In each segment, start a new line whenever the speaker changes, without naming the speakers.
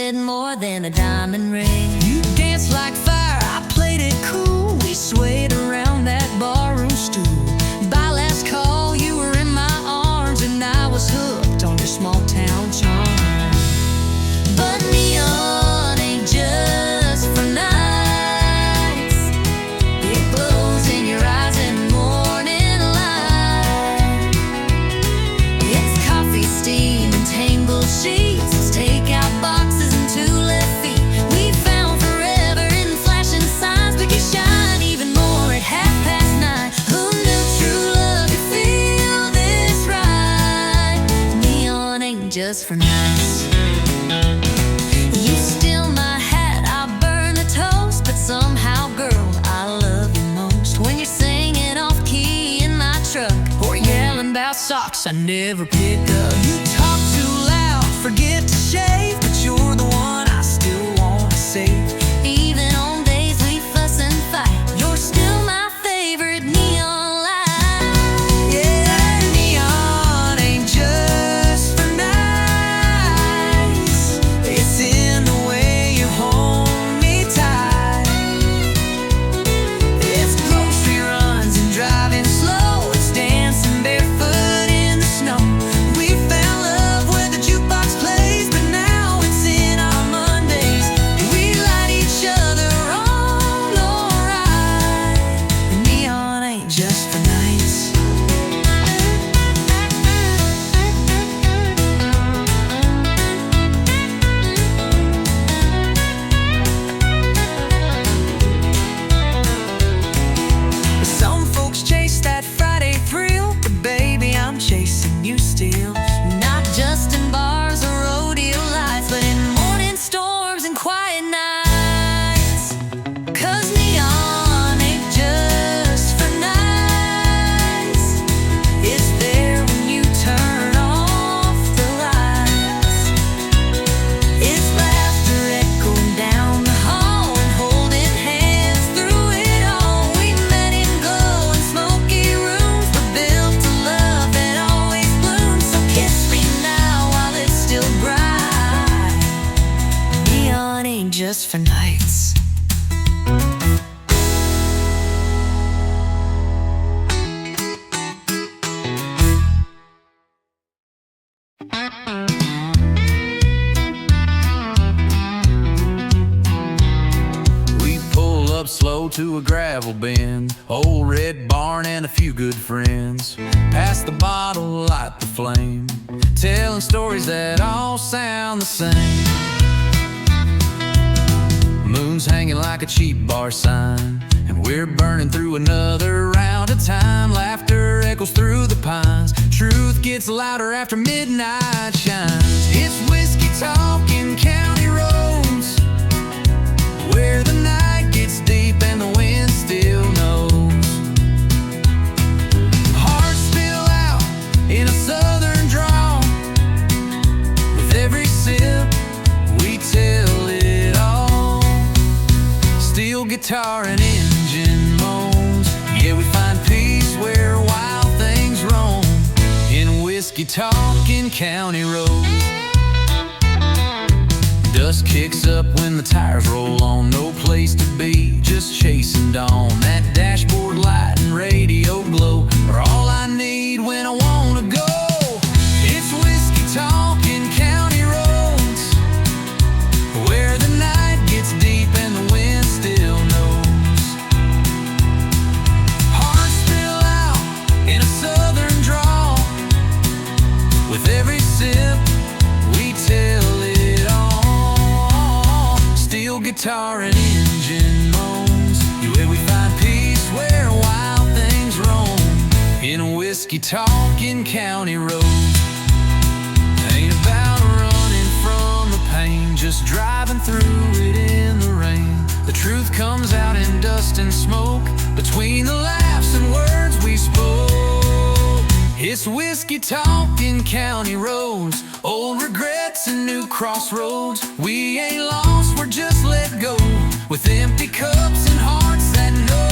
wanted more than a diamond ring. You danced like fire, I played it cool. We swayed around that barroom stool. By last call, you were in my arms, and I was hooked on your small town charm. But neon ain't just for nights. It glows in your eyes in morning light. It's coffee, steam, and tangled sheets. It's takeout boxes and two left feet. We found forever in flashing signs, but you shine even more at 9:30. Who knew true love could feel this right? Neon ain't just for nights. You steal my hat, I burn the toast, but somehow, girl, I love you most. When you're singing off-key in my truck, or yelling about socks I never pick up. You talk too loud, forget to shave, but you're the one I still wanna save. Even on days we fuss and fight, you're still my favorite neon light. Yeah, neon ain't just for nights. It's in the way you hold me tight. It's grocery runs and driving slow. It's dancing barefoot in the snow. We found love where the jukebox plays, but now it's in our Mondays. We light each other on, alright. Neon ain't just for nights. Some folks chase that Friday thrill, but baby, I'm chasing you still. Not just in bars or rodeo lights, but in morning storms and quiet nights. 'Cause neon ain't just for nights. It's there when you turn off the lights. It's laughter echoing down the hall and holding hands through it all. We met in glow and smoky rooms, but built a love that always blooms. So kiss me now while it's still bright. Neon ain't just for nights.
We pull up slow to a gravel bin, old red barn and a few good friends. Pass the bottle, light the flame, telling stories that all sound the same. Moon's hanging like a cheap bar sign, and we're burning through another round of time. Laughter echoes through the pines. Truth gets louder after midnight shines. It's whiskey talking county roads, where the night gets deep and the wind still knows. Hearts spill out in a southern drawl. With every sip, we tell it all. Steel guitar and engine moans. Yeah, we find peace where wild things roam. In whiskey talking county road. Dust kicks up when the tires roll on. No place to be, just chasing dawn. That dashboard light and radio glow are all I need when I wanna go. It's whiskey talking county roads, where the night gets deep and the wind still knows. Hearts spill out in a southern drawl. With every sip, we tell it all. Steel guitar and engine moans. Yeah, we find peace where wild things roam. In whiskey talking county road. Ain't about running from the pain, just driving through it in the rain. The truth comes out in dust and smoke, between the laughs and words we spoke. It's whiskey talking county roads, old regrets and new crossroads. We ain't lost, we're just let go, with empty cups and hearts that know.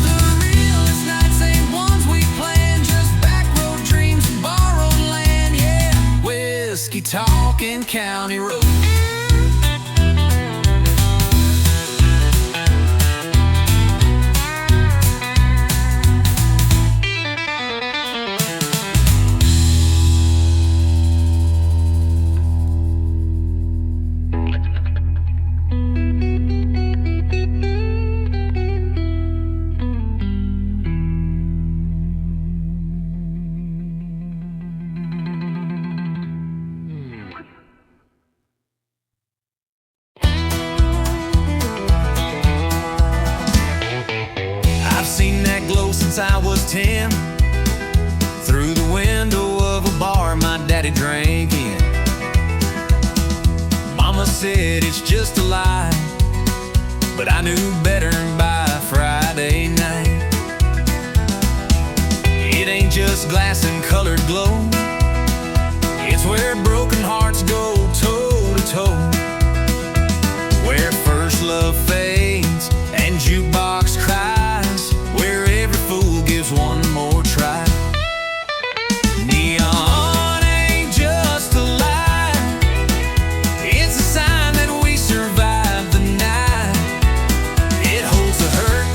The realest nights ain't ones we planned, just back road dreams and borrowed land. Yeah, whiskey talking county road. since I was 10. Through the window of a bar my daddy drank in. Mama said it's just a lie, but I knew better by Friday night. It ain't just glass and colored glow, it's where broken hearts go toe to toe, where first love fades and jukebox cries, where every fool gives one more try. Neon ain't just a lie, it's a sign that we survived the night. It holds the hurt,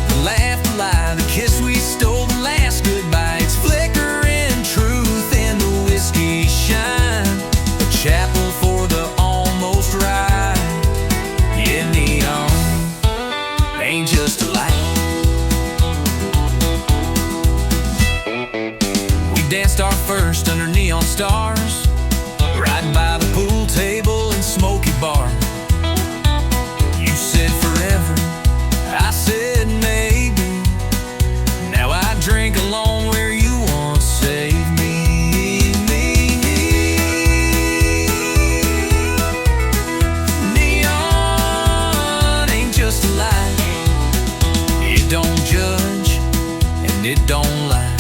the laugh, the lie, the kiss we stole, the last goodbye. It's flickering truth in the whiskey shine, a chapel for the almost right. Yeah, neon ain't just a light. We danced our first under neon stars, right by the pool table in Smoky Bar. You said forever, I said maybe. Now I drink alone where you once saved me. Neon ain't just a lie, it don't judge and it don't lie,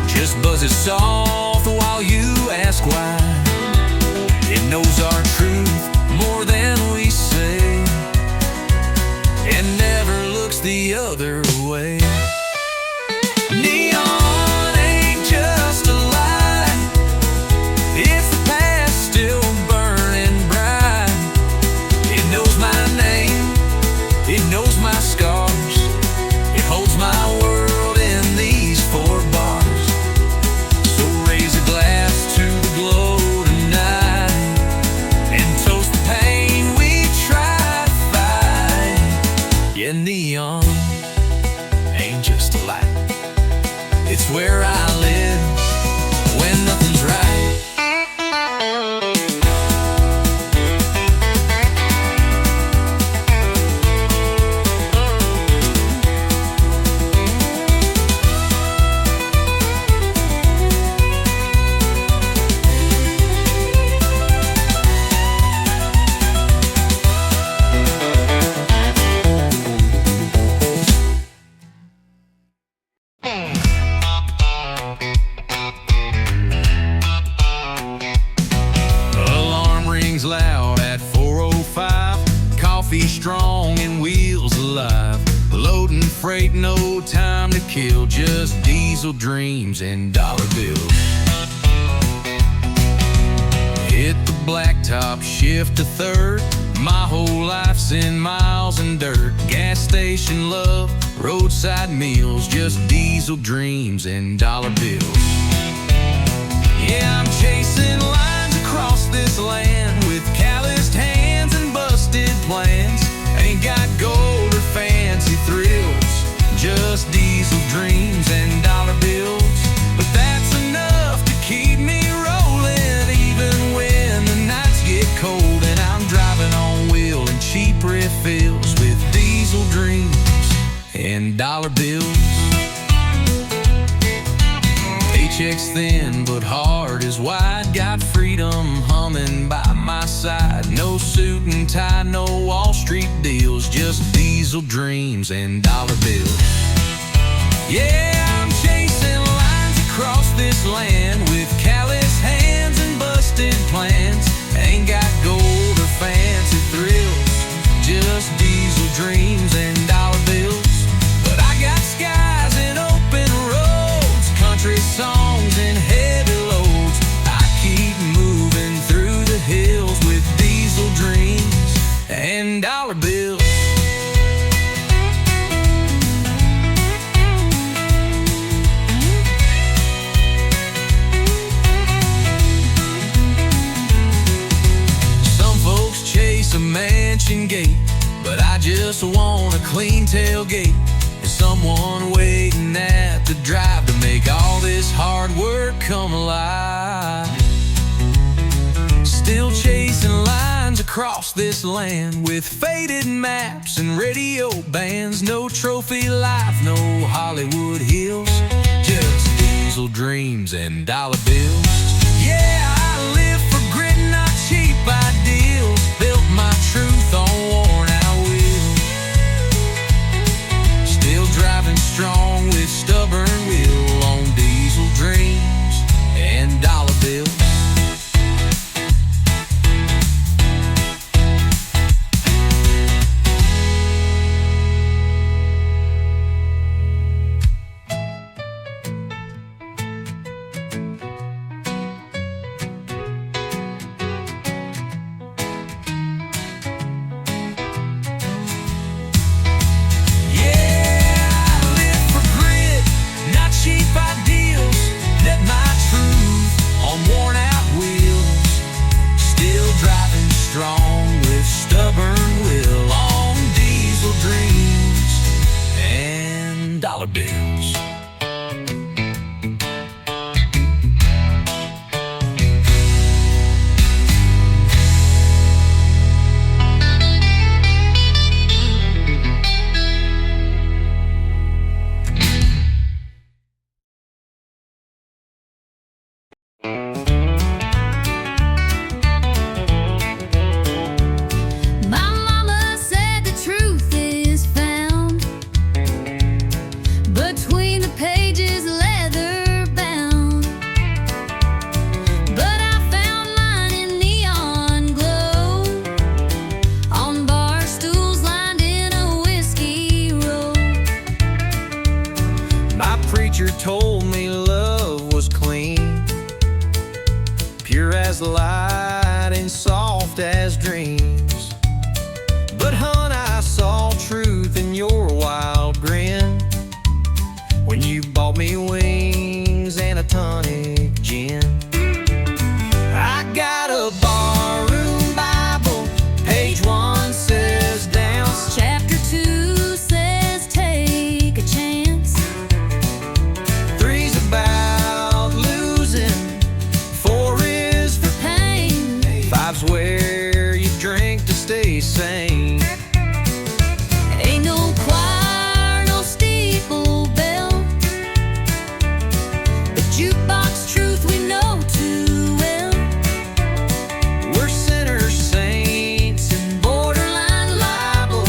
just buzzes soft while you ask why. It knows our truth more than we say, and never looks the other way. Neon ain't just a lie, it's the past still burning bright. It knows my name, it knows my scars, it holds my world in these four bars. So raise a glass to the glow tonight, and toast the pain we try to fight. Yeah, neon ain't just a light, it's where I live when nothing's right. Alarm rings loud at 4:05, coffee strong and wheels alive. Loading freight, no time to kill, just diesel dreams and dollar bills. Hit the blacktop, shift to third, my whole life's in miles and dirt. Gas station love, roadside meals, just diesel dreams and dollar bills. Yeah, I'm chasing lines across this land with calloused hands and busted plans. Ain't got gold or fancy thrills, just diesel dreams and dollar bills. But that's enough to keep me rolling, even when the nights get cold and I'm driving on wheel and cheap refills with diesel dreams and dollar bills. Paycheck's thin, but heart is wide. Got freedom humming by my side. No suit and tie, no Wall Street deals, just diesel dreams and dollar bills. Yeah, I'm chasing lines across this land with callous hands and busted plans. Ain't got gold or fancy thrills, just diesel dreams and dollar bills. But I got skies and open roads, country songs and heavy loads. I keep moving through the hills with diesel dreams and dollar bills. Some folks chase a mansion gate, but I just want a clean tailgate and someone waiting at the drive to make all this hard work come alive. Still chasing lines across this land with faded maps and radio bands. No trophy life, no Hollywood hills, just diesel dreams and dollar bills. Yeah, I live for grit, not cheap ideals. Built my truth on worn out wheels. Still driving strong with stubborn will on diesel dreams and dollar bills. Strong with stubborn will on diesel dreams and dollar bills. Told me love was clean, pure as light and soft as dreams. But hon, I saw truth in your wild grin when you bought me wings and a tonic gin. I got a barroom Bible, page 1 says dance,
Chapter 2 says take a chance.
About losing, 4 is for
Pain,
5's where you drink to stay sane.
ain't no choir, no steeple bell, the jukebox truth we know too well.
We're sinners, saints, and
Borderline liable,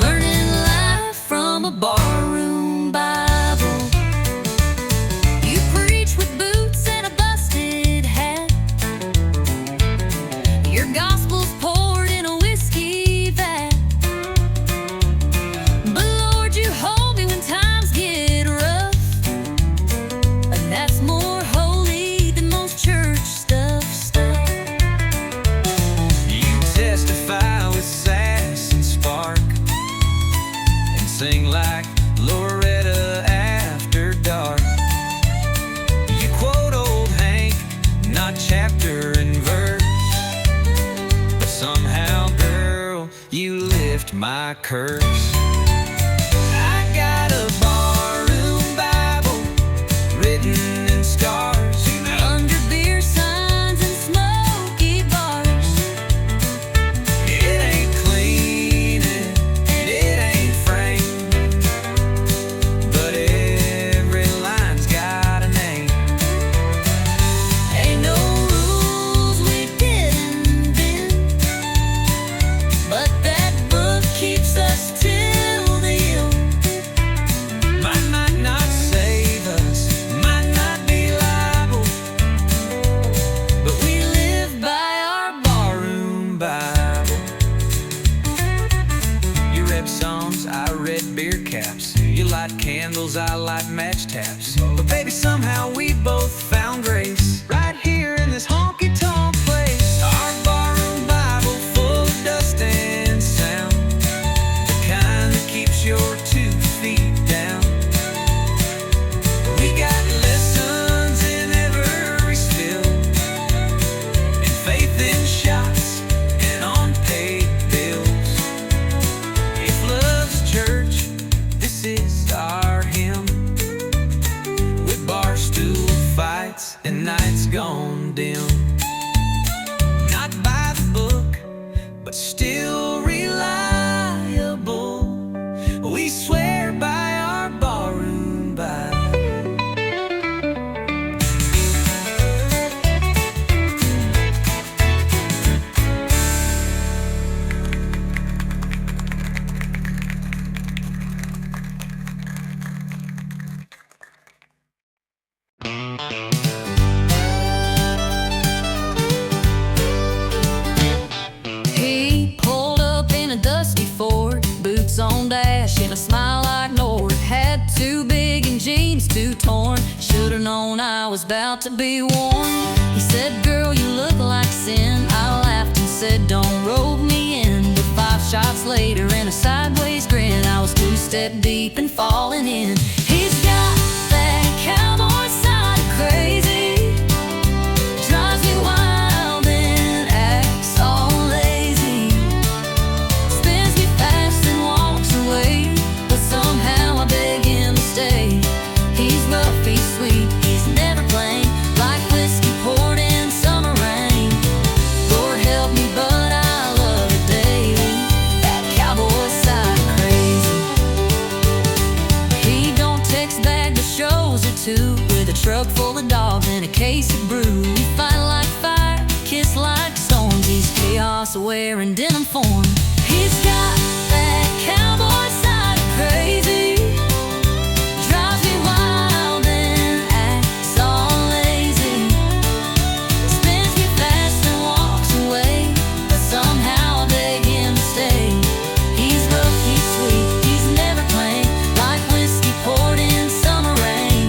learning life from a barroom Bible. You preach with boots and a busted hat, your gospel's poured in a whiskey vat. But Lord, you hold me when times get rough, and that's more holy than most church stuff.
you testify with sass and spark, and sing like Loretta after dark. You quote old Hank, not chapter and verse, but somehow, girl, you lift my curse. I got a barroom Bible written in stars,
Under beer signs and smoky bars,
it ain't clean and it ain't framed, but every line's got a name.
ain't no rules we didn't bend, but that book keeps us till the end.
Might not save us, might not be liable, but we live by our barroom Bible. You read songs, I read beer caps. You light candles, I light match taps. But baby, somehow we both found grace right here in this honky-tonk place. Our barroom Bible full of dust and sound, the kind that keeps your 2 feet down. We got lessons in every spill, and faith in shots and unpaid bills. If love's church, this is our hymn, with barstool
was about to be warned. He said, girl, you look like sin. I laughed and said, don't rope me in. But 5 shots later and a sideways grin, I was 2 step deep and falling in. He's got that cowboy side of crazy, drives me wild and acts all lazy, spins me fast and walks away, but somehow I beg him to stay. He's rough, he's sweet, he's never plain, like whiskey poured in summer rain. Lord help me, but I love it daily, that cowboy side of crazy. He don't text back, but shows her too, with a truck full of dogs and a case of brew. We fight like fire, kiss like storms. He's chaos aware and denim form. He's got that cowboy side of crazy, drives me wild and acts all lazy, spins me fast and walks away, but somehow I beg him to stay. He's rough, he's sweet, he's never plain, like whiskey poured in summer rain.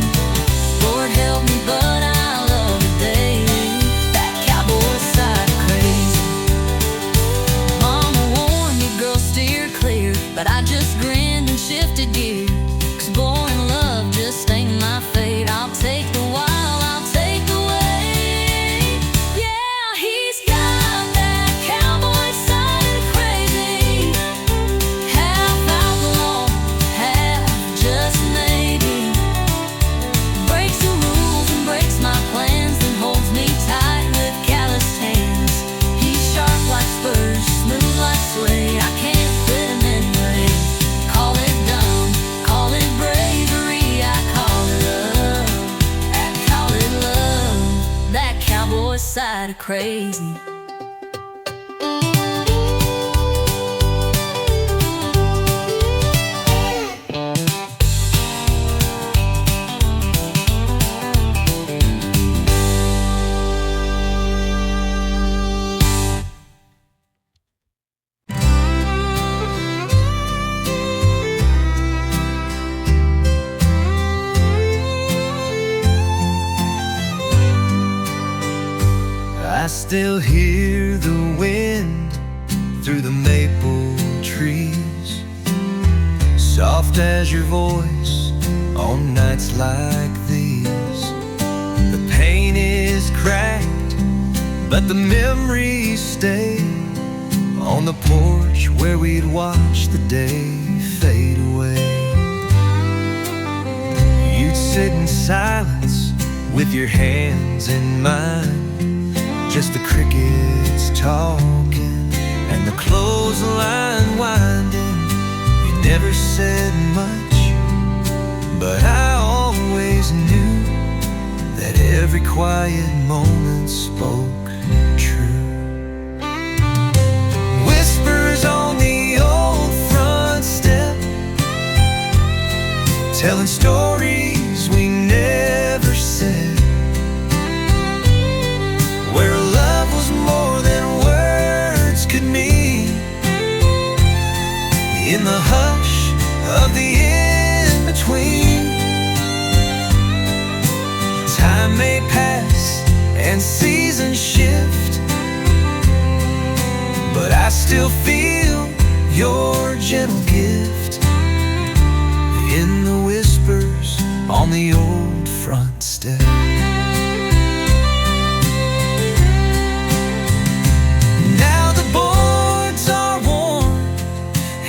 Lord help me, but I love it daily, that cowboy side of crazy. Mama warned me, girl, steer clear, but I just grinned and shifted gear, 'cause boring love just ain't my fate. I'll take the wild, I'll take the way. Yeah, he's got that cowboy side of crazy, half outlaw, half just maybe, breaks the rules and breaks my plans, then holds me tight with calloused hands. He's sharp like spurs, smooth like suede, I can't quit him anyway. Call it dumb, call it bravery, I call it love, I call it love, that cowboy side of crazy.
I still hear the wind through the maple trees, soft as your voice on nights like these. The paint is cracked, but the memories stay on the porch where we'd watch the day fade away. You'd sit in silence with your hands in mine, just the crickets talking and the clothesline winding. You never said much, but I always knew that every quiet moment spoke true. Whispers on the old front step, telling stories we never said, where love was more than words could mean. In the hush of the in-between, time may pass and seasons shift, but I still feel your gentle gift in the whispers on the old front step.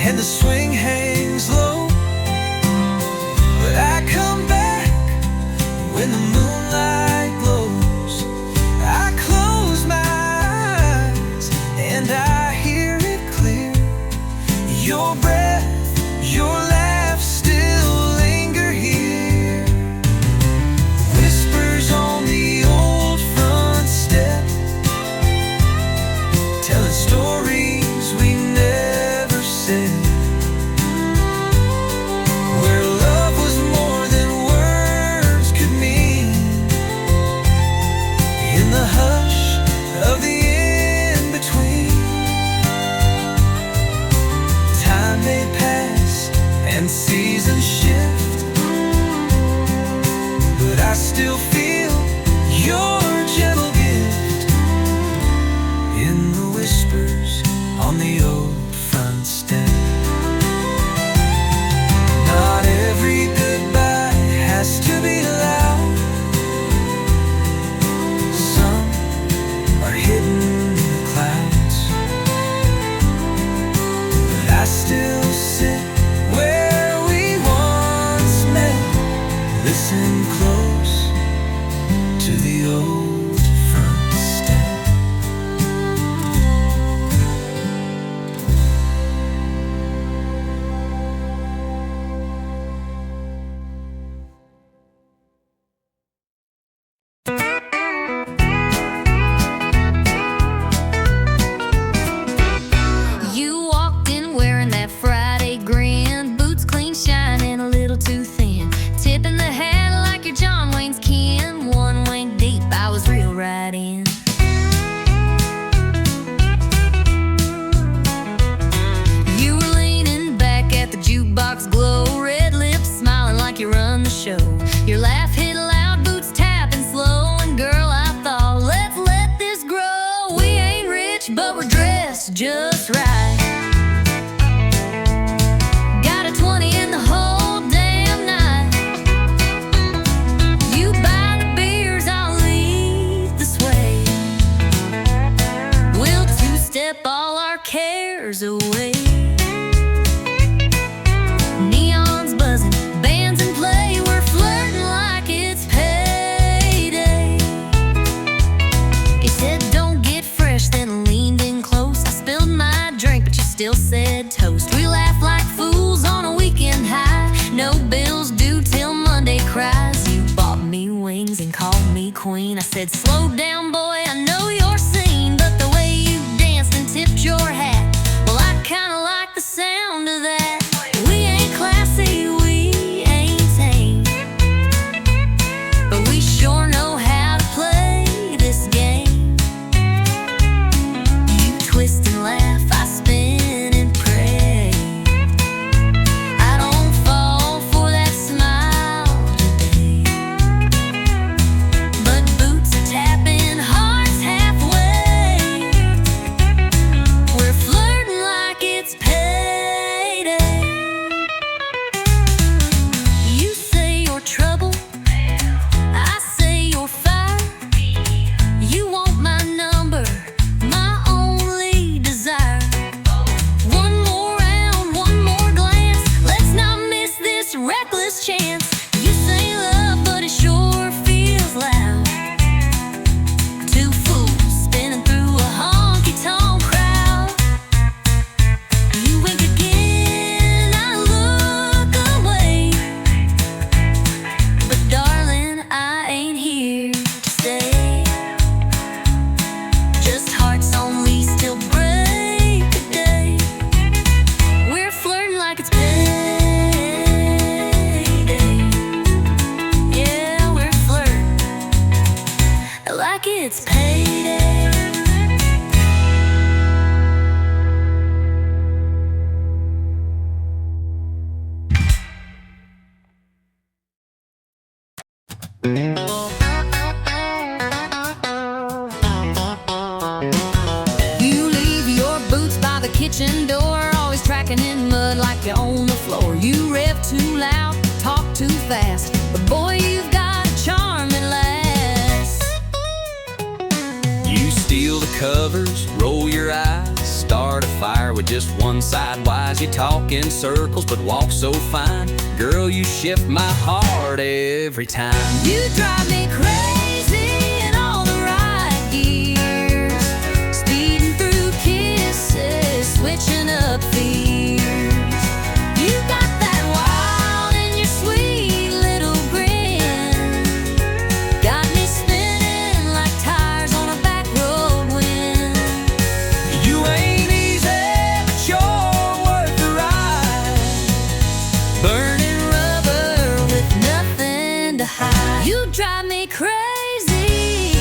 And the swing hangs low, but I come back when the moonlight glows. I close my eyes and I hear it clear. Your breath, your laugh still linger here. Whispers covers on the old front step. Not every goodbye has to be loud. Some are hidden in the clouds, but I still sit where we once met. Listen close to the old front step.
You walked in wearing that Friday grin, boots clean shining, a little too thin, tipping the hat like you're John Wayne's kin. One wing deep, I was real right in. You were leaning back at the jukebox glow, red lips smiling like you run the show. Your laugh hit loud, boots tapping slow, and girl, I thought, let's let this grow. We ain't rich, but we're dressed just right. Got a 20 in the whole damn night. You buy the beers, I'll lead the sway. We'll two-step all our cares away. Neon's buzzing, bands in play, we're flirting like it's payday. You said don't get fresh, then leaned in close. I spilled my drink, but you still said toast. We laugh like fools on a weekend high. No bills due till Monday cries. You bought me wings and called me queen. I said slow down boy, I know your scene. But the way you danced and tipped your hat, well, I kinda like the sound of that. We ain't classy, we ain't tame, but we sure know how to play this game. You twist and laugh, I spin and pray. I don't fall for that smile today, but boots are tapping, hearts halfway. We're flirting like it's payday. You say you're trouble, I say you're fire. You want my number, my only desire. One more round, one more glance, let's not miss this reckless chance. You say love, but it sure feels loud. Two fools spinning through a honky-tonk crowd. You wink again, I look away, but darling, I ain't here to stay. Just hearts on lease till break of day. We're flirting like it's payday. Yeah, we're flirting like it's payday. You leave your boots by the kitchen door, always tracking in mud like you own the floor. You rev too loud, talk too fast, but boy, you've got a charming lass.
You steal the covers, roll your eyes, start a fire with just one side wise. You talk in circles but walk so fine. Girl, you shift my heart every time.
You drive me crazy in all the right gears, speeding through kisses, switching up fears. You got that wild in your sweet little grin, got me spinning like tires on a back road wind.
You ain't easy, but you're worth the ride.
Burning rubber with nothing to hide. You drive me crazy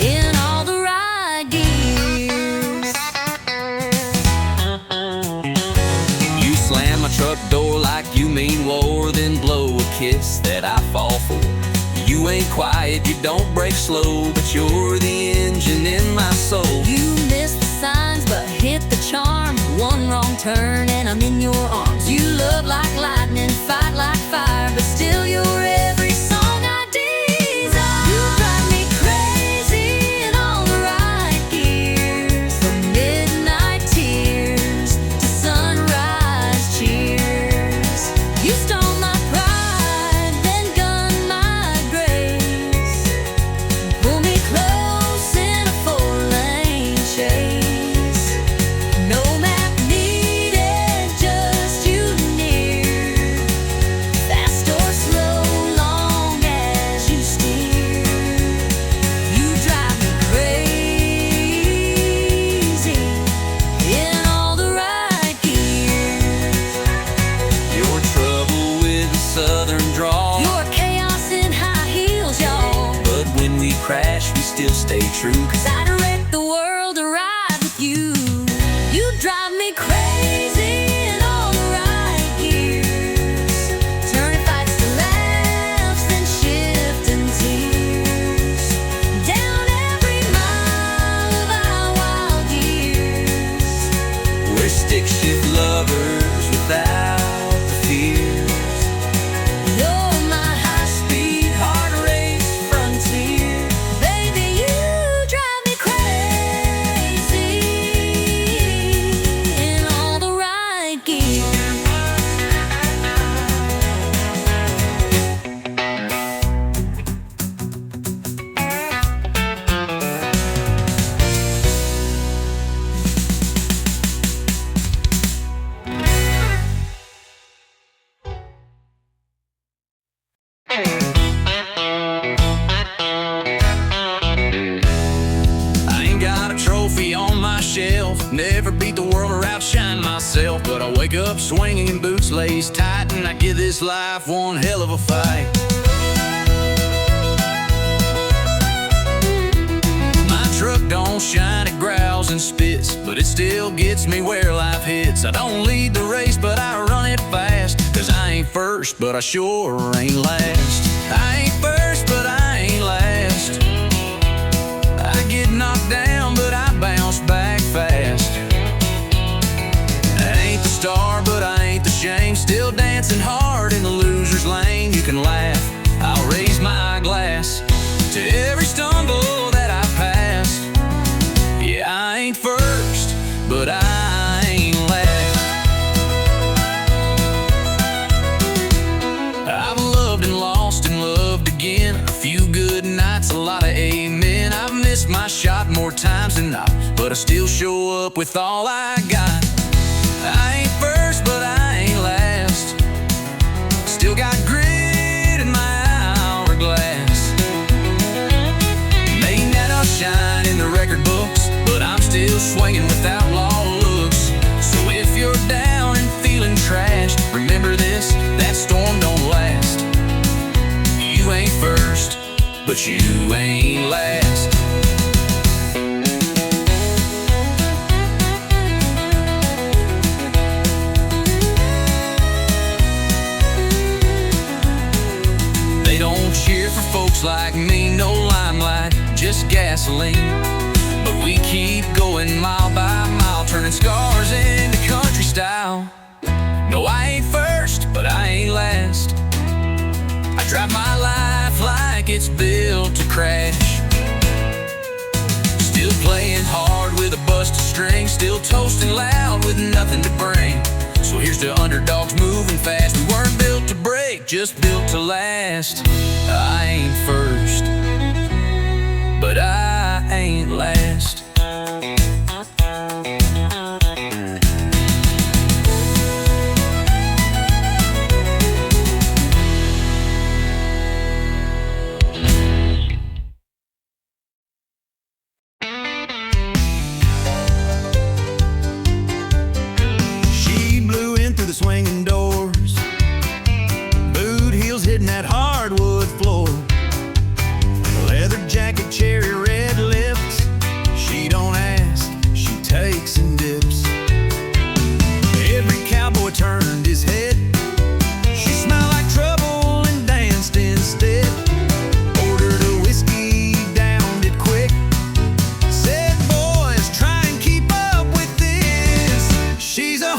in all the right gears.
You slam my truck door like you mean war, then blow a kiss that I fall for. You ain't quiet, you don't break slow, but you're the engine in my soul.
You miss the signs, turn and I'm in your arms. You love like lightning, fight like fire, but still you're every song I desire. You drive me crazy in all the right gears, from midnight tears to sunrise cheers. You stole my pride, then gunned my grace. Pull me close in a four-lane chase. No map needed, just you near. Fast or slow, long as you steer. You drive me crazy in all the right gears.
Your trouble with the southern drawl,
Your chaos in high heels, y'all.
but when we crash, we still stay true.
'Cause I'd wreck the world to ride with you. You drive me crazy in all the right gears. Turning fights to laughs, then shifting tears. Down every mile of our wild years.
We're stick shift lovers without the fears.
You're my high-speed heart race frontier. Baby, you drive me crazy in all the right gear.
I ain't got a trophy on my shelf, never beat the world or outshine myself, but I wake up swinging in boots laced tight, and I give this life one hell of a fight. My truck don't shine, it growls and spits, but it still gets me where life hits. I don't lead the race, but I run it fast, 'cause I ain't first, but I sure ain't last. I ain't first, but I ain't last. I get knocked down, but I bounce back fast. I ain't the star, but I ain't the shame. Still dancing hard in the loser's lane. You can laugh, I'll raise my glass to every stumble that I passed. Yeah, I ain't first, but I ain't last. I've loved and lost and loved again. A few good nights, a lot of amen. I've missed my shot more times than not, but I still show up with all I got. I ain't first, but I ain't last. Still got grit in my hourglass. May not shine in the record books, but I'm still swinging with outlaw looks. So if you're down and feeling trashed, remember this, that storm don't last. You ain't first, but you ain't last. They don't cheer for folks like me, no limelight, just gasoline. But we keep going mile by mile, turning scars into country style. No, I ain't first, but I ain't last. I drive my life like it's built to crash. Still playing hard with a busted string, still toasting loud with nothing to bring. So here's to underdogs moving fast. We weren't built to break, just built to last. I ain't first, but I ain't last. She blew in through the swinging doors, boot heels hitting that hardwood floor. Leather jacket, cherry red lips. She don't ask, she takes and dips. Every cowboy turned his head. She smiled like trouble and danced instead. Ordered a whiskey, downed it quick. Said, boys, try and keep up with this. She's a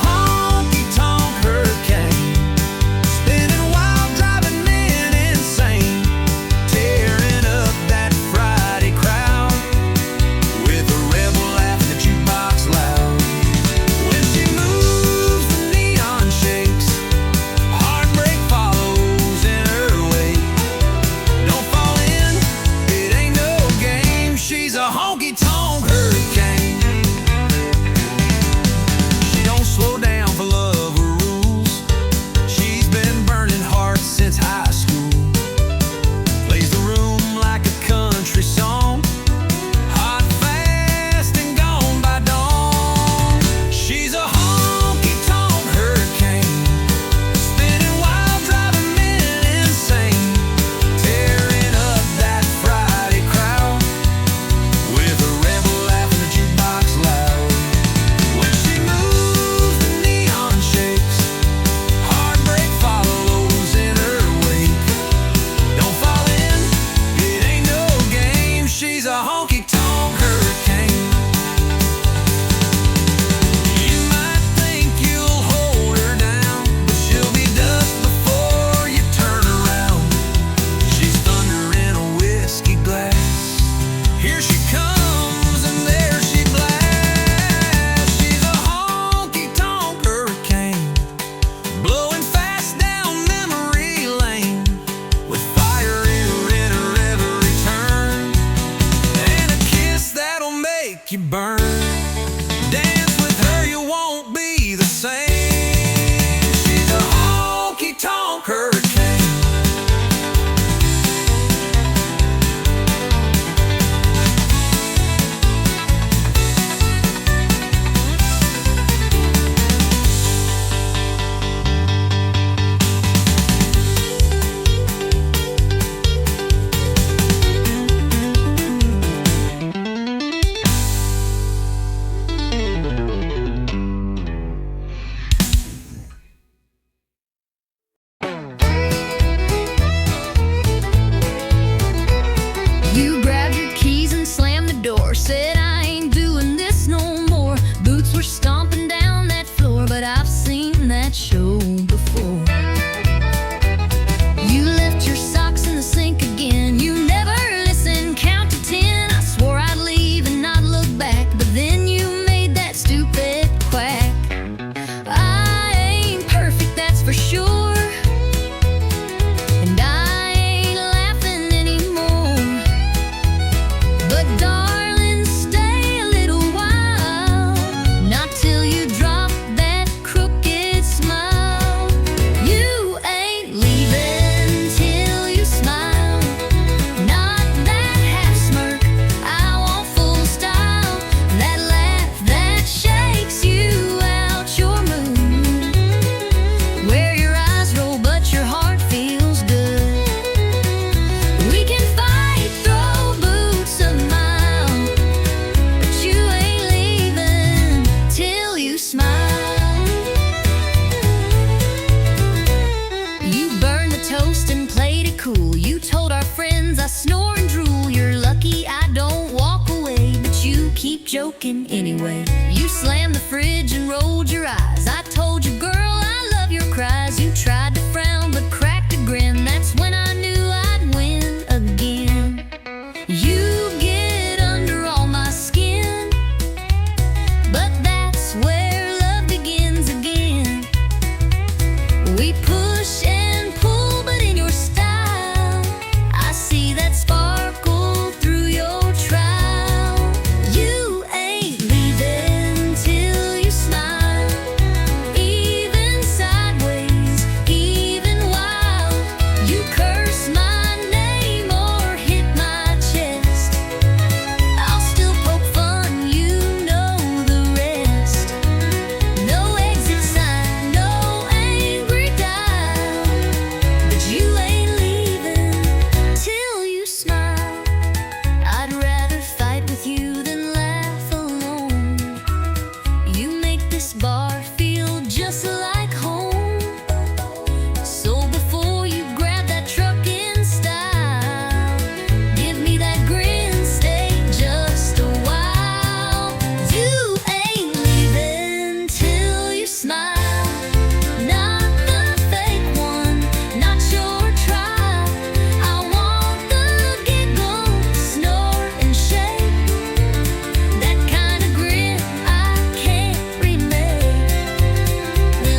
were stomping down that floor, but I've seen that show before. You left your socks in the sink again. You never listened, count to 10. I swore I'd leave and not look back, but then you made that stupid quack. I ain't perfect, that's for sure, and I ain't laughing anymore. But darling, stay a little while, not till you drop that crooked smile. You ain't leaving till you smile, not that half smirk. I want full style, that laugh that shakes you out your mood, where your eyes roll but your heart feels good. We can fight, throw boots a mile, but you ain't leaving till you smile. You burned the toast and played it cool. You told our friends I snore and drool. You're lucky I don't walk away, but you keep joking anyway. You slammed the fridge and rolled your eyes. I told you, girl, I love your cries. You tried to frown but cracked a grin. That's when I knew I'd win again. You get under all my skin, but that's where love begins again. We push and pull, but in your style, I see that sparkle through your trowel. You ain't leaving till you smile, even sideways, even while you curse my name or hit my chest. I'll still poke fun, you know the rest. No exit sign, no angry dial, but you ain't leaving till you smile. I'd rather fight with you than laugh alone. You make this bar feel just like home. So before you grab that truck in style, give me that grin, stay just a while. You ain't leaving till you smile, not the fake one, not your trial. I want the giggle, snort and shake, that kind of grin I can't remake. Well,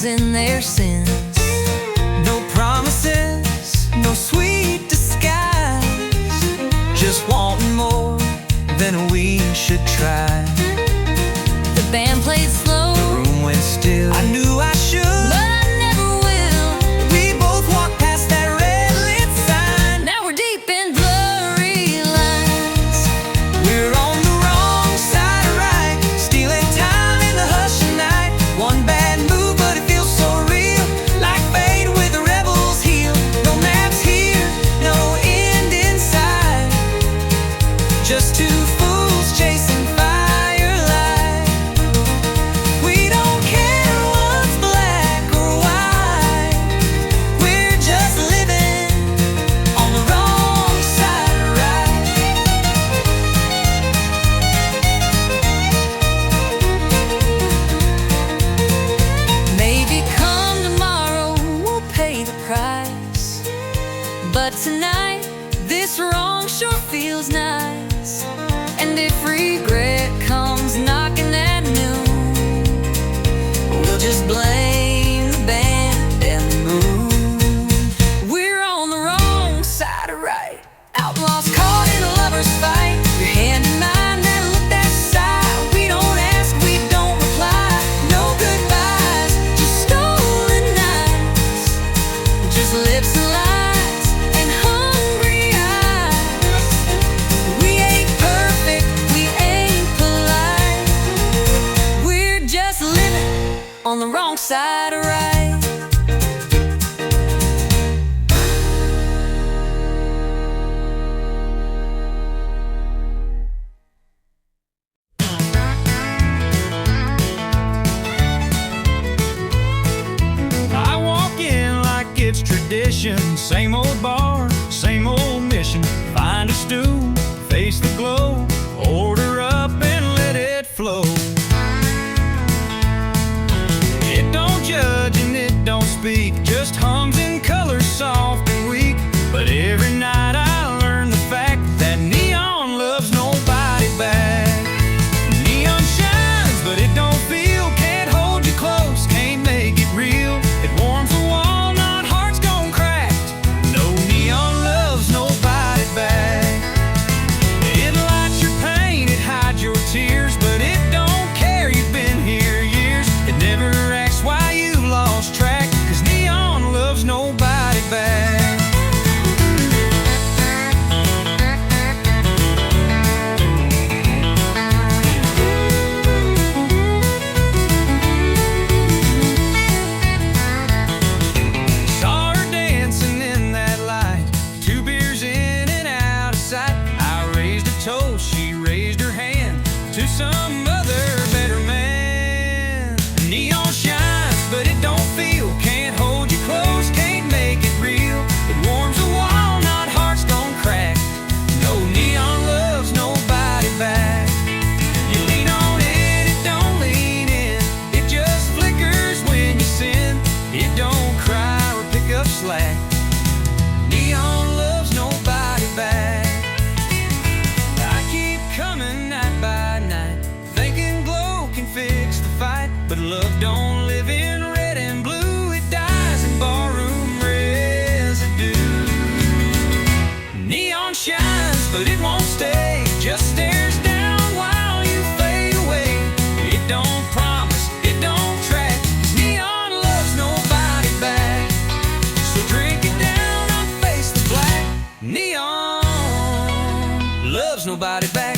lives in their sins.
No promises, no sweet disguise, just wanting more than we should try.
The band played slow,
The room went still. I knew I should,
but I never will.
we both walked past that red lit sign.
Now we're deep in blurry lines.
We're on the wrong side of right, stealing time in the hush of night. One bad move, but it feels so real, like fate with a rebel's heel. No maps here, no end in sight, just two fools chasing firelight. We don't care what's black or white, we're just living on the wrong side of right.
Maybe come tomorrow we'll pay the price, but tonight this wrong sure feels nice. And if regret comes knocking at noon, we'll just blame the band and the moon. We're on the wrong side of right, outlaws caught in a lover's fight. Your hand in mine, that look, that sigh. We don't ask, we don't reply. No goodbyes, just stolen nights, just lips and lies and hungry eyes. We ain't perfect, we ain't polite, we're just living on the wrong side of right.
I walk in like it's tradition. Same old bar, same old mission. Find a stool, face the glow, order up and let it flow. It don't judge and it don't speak, just hums and colors soft and weak. But every night I learn the fact that neon loves nobody back. Neon shines, but it don't feel, can't hold you close, can't make it real. It warms the wall, not hearts gone cracked. No neon loves nobody back. It lights your pain, it hides your tears, but it don't care you've been here years. It never asks why you've lost track, 'cause neon loves nobody back. Saw her dancing in that light, 2 beers in and out of sight. I raised a toast, she raised her hand to some other better man. Neon shines, but it don't feel, can't hold you close, can't make it real. It warms the wall, not hearts gone crack. No neon loves nobody back. You lean on it, it don't lean in. It just flickers when you sin. It don't cry or pick up slack. Neon loves nobody back. I keep coming night by night, thinking glow can fix the fight. But love don't live in red and blue, it dies in barroom residue. Neon shines, but it won't stay, just stares down while you fade away. It don't promise, it don't track, 'cause neon loves nobody back. So drink it down and face the black. Neon loves nobody back.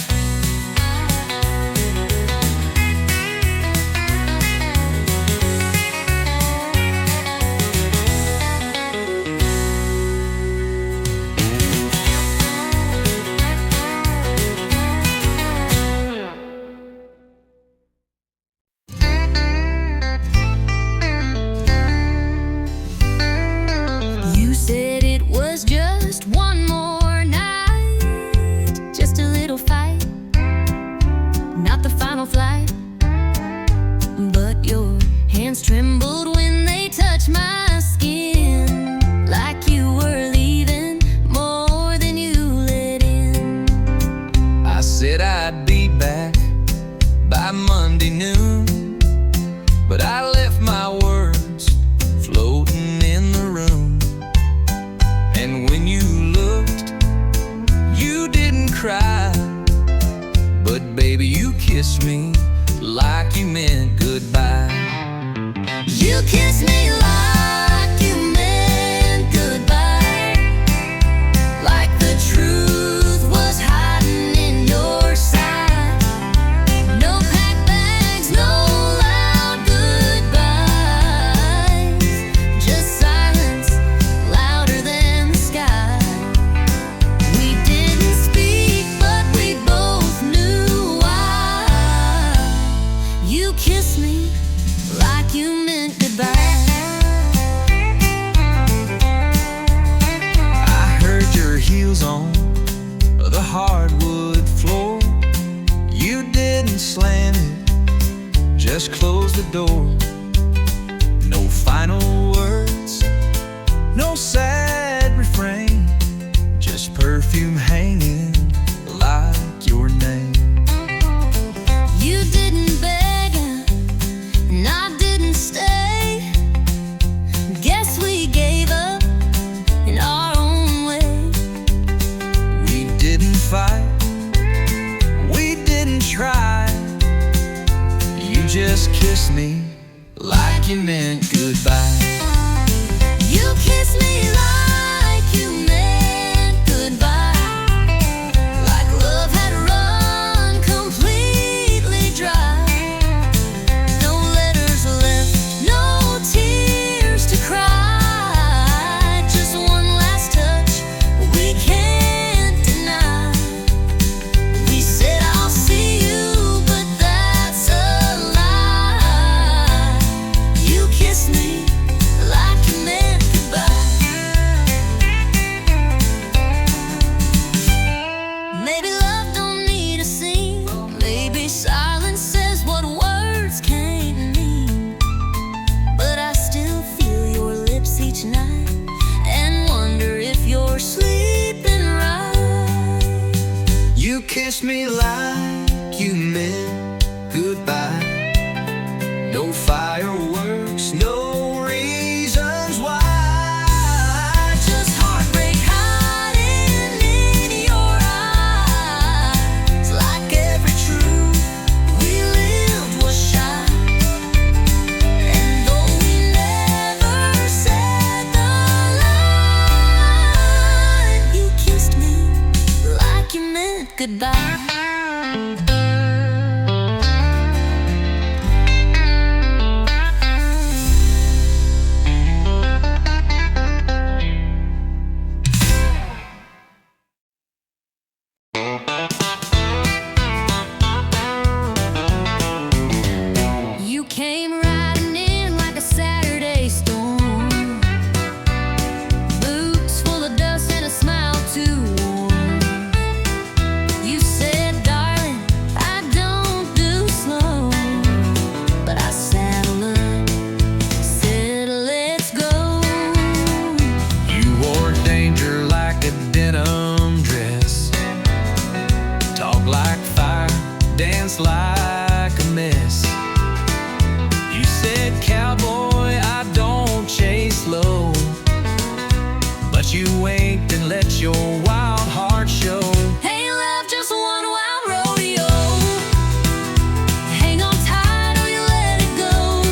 You said it was just one more night, just a little fight, not the final flight. But your hands trembled when they touched my skin, like you were leaving more than you let in.
I said I'd be back by Monday noon, but I left my words
kiss me like you meant goodbye.
I heard your heels on the hardwood floor. You didn't slam it, just close the door. No final words, no sad refrain, just perfume hanging like your name.
You didn't beg and I didn't stay. Guess we gave up in our own way.
We didn't fight, we didn't try. You just kissed me like you meant goodbye.
You kissed me like you meant goodbye, like love had run completely dry. No letters left, no tears to cry. Just one last touch we can't deny. We said I'll see you, but that's a lie. You kissed me like you meant goodbye. Maybe love don't need a scene. Maybe silence says what words can't mean. But I still feel your lips each night and wonder if you're sleeping right.
You kissed me like you meant goodbye. No fireworks, no reasons why.
Just heartbreak hiding in your eyes. Like every truth we lived was shy. And though we never said the line, you kissed me like you meant goodbye. You came riding in like a Saturday storm. Boots full of dust and a smile too warm. You said, darling, I don't do slow. But I saddled up, said, let's go.
You wore danger like a denim dress. Talk like fire, dance like a mess. You said, cowboy, I don't chase low. But you winked and let your wild heart show.
Hey, love, just one wild rodeo. Hang on tight or you let it go.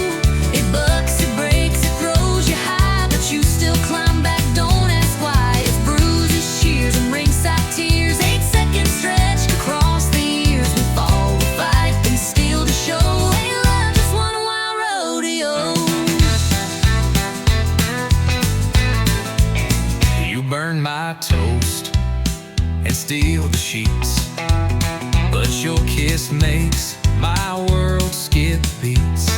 It bucks, it breaks, it throws you high, but you still climb back, don't ask why. It's bruises, shears, and ringside tears. 8-second stretched across the years. We fall, we fight, and still to show. Hey, love, just one wild rodeo.
You burn my toast and steal the sheets, but your kiss makes my world skip beats.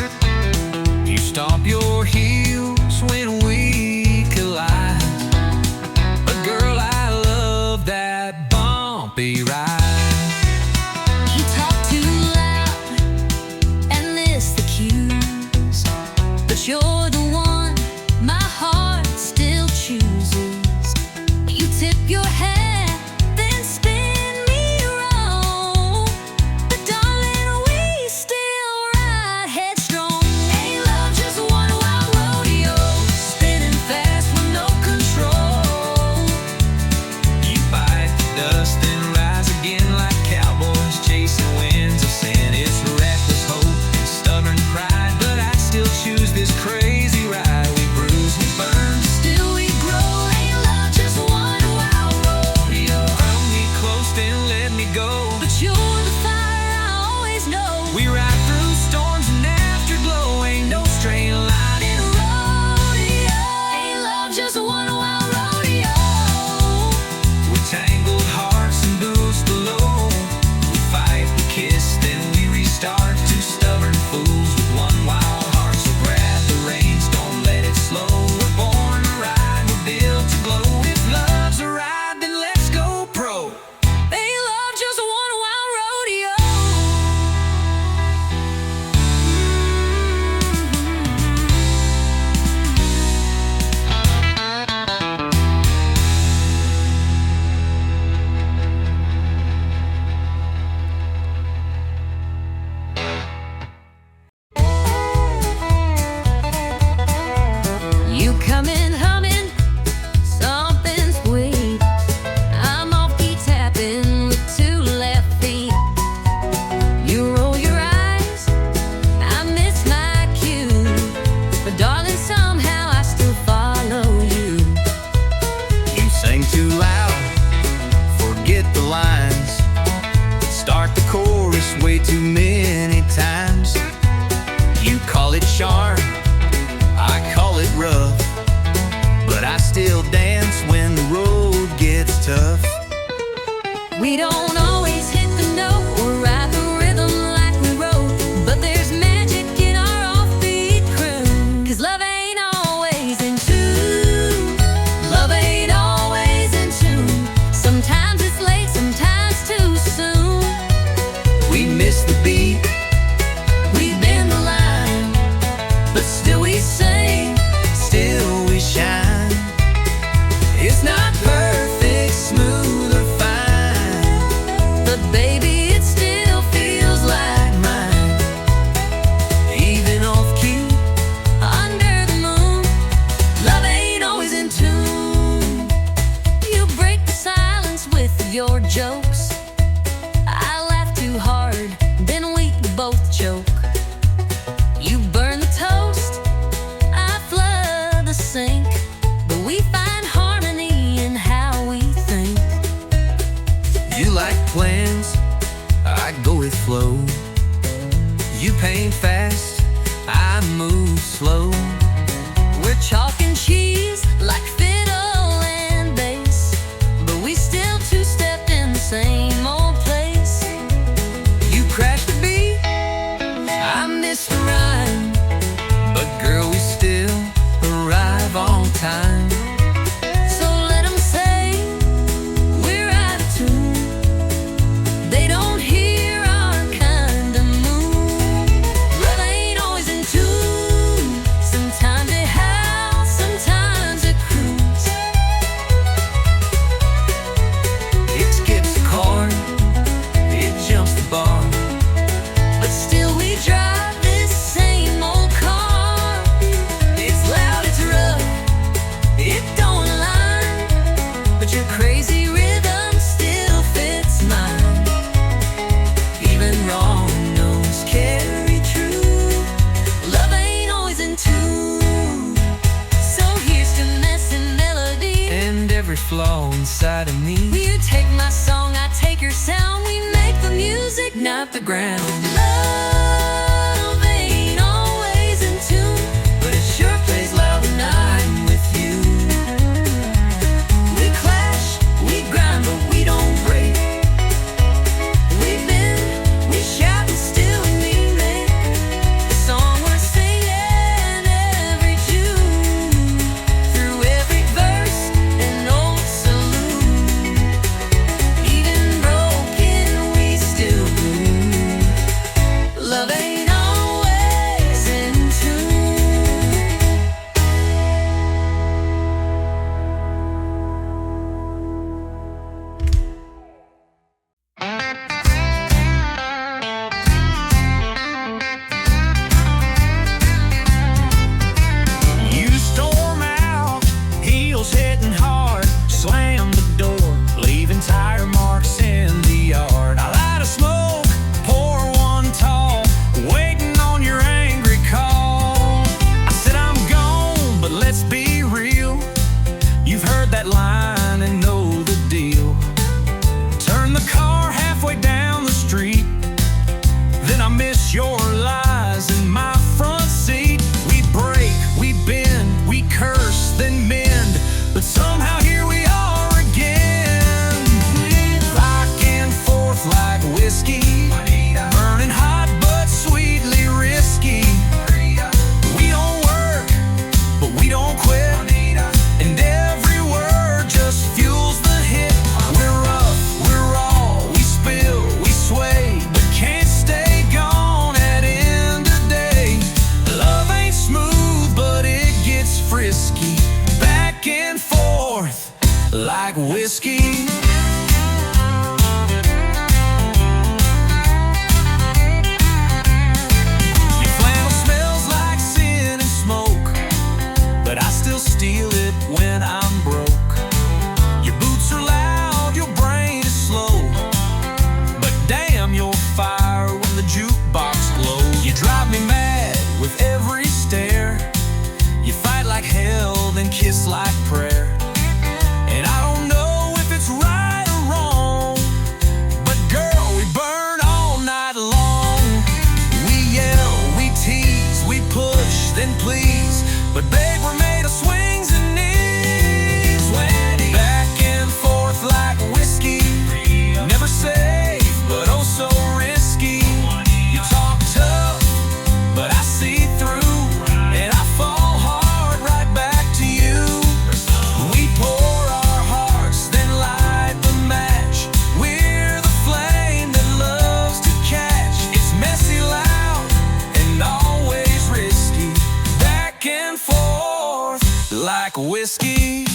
You stomp your heels when we collide, but girl, I love that bumpy ride.
You talk too loud and miss the cues, but you're the one my heart still chooses. You tip your head, then spin me wrong, but darling, we still ride headstrong. Hey, love, just one wild rodeo.
You call it charm, I call it rough, but I still dance when the road gets tough.
We don't always hit the note or ride the rhythm like we wrote, but there's magic in our offbeat crew. 'Cause love ain't always in tune. Love ain't always in tune. Sometimes it's late, sometimes too soon.
We miss the beat,
We bend the line,
but still we sing, still we shine. It's not perfect, smooth or fine,
but baby, it still feels like mine.
even off key.
Under the moon, love ain't always in tune. You break the silence with your jokes. I laugh too hard, then we both choke. You burn the toast, I flood the sink, but we find harmony in how we think.
You like plans, I go with flow. You paint fast, I move slow.
We're chalk and cheese like fiddle and bass, but we still two-step in the same old place.
You crash the beat, I miss the rhyme, but girl, we still arrive on time.
So let 'em say we're out of tune. They don't hear our kind of mood. Love ain't always in tune. Sometimes it howls, sometimes it cruise.
It skips the chord, it jumps the bar,
But still we drive this same old car.
it's loud, it's rough,
It don't align, but your crazy rhythm still fits mine.
even wrong notes carry true.
Love ain't always in tune. So here's to messing melody.
And every flaw inside of me,
You take my song, I take your sound. We make the music, not the ground. Love ain't always in tune,
but it sure plays loud when I'm with you.
we clash, we grind, but we don't break. We bend, we shout, and still we mean it. The song we're singing every June, through every verse and old salute. Even broken, we still bloom. Love ain't always in tune.
You storm out, heels hitting hard, slam the door, leaving tire marks in the yard. I light a smoke, pour one tall, waiting on your angry call. I said I'm gone, but let's be real. You've heard that line and know the deal. Turn the car halfway down the street, then I miss your lies in my front seat. We break, we bend, we curse, then mend, but somehow here we are again. Back and forth like whiskey, burning hot but sweetly risky. We don't work, but we don't quit, and every word just fuels the hit. We're rough, we're raw, we spill, we sway, but can't stay gone at end of day. Love ain't smooth, but it gets frisky, back and forth like whiskey. Your flannel smells like sin and smoke, but I still steal it when I'm broke. Your boots are loud, your brain is slow, but damn, you're fire when the jukebox glows. You drive me mad with every stare. You fight like hell, then kiss like prayer. And I don't know if it's right or wrong, but girl, we burn all night long. We yell, we tease, we
then please. But babe, we're made of swings and knees. When he back and forth like whiskey, never safe, but oh so risky. You talk tough, but I see through, and I fall hard right back to you. We pour our hearts, then light the match. We're the flame that loves to catch. It's messy, loud, and always risky. Back and forth like whiskey.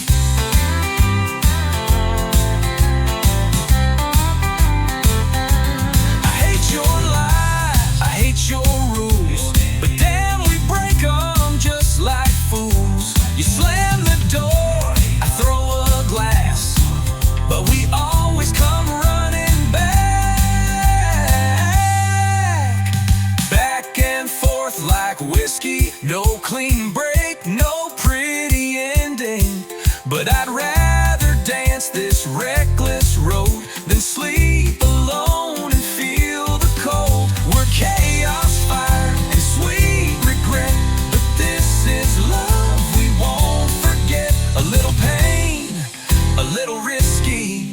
I hate your lies, I hate your rules, but damn, we break them just like fools. You slam the door, I throw a glass, but we always come running back. Back and forth like whiskey. No clean break, no pretty ending, but I'd rather dance this reckless road than sleep alone and feel the cold. We're chaos, fire, and sweet regret, but this is love we won't forget. A little pain, a little risky.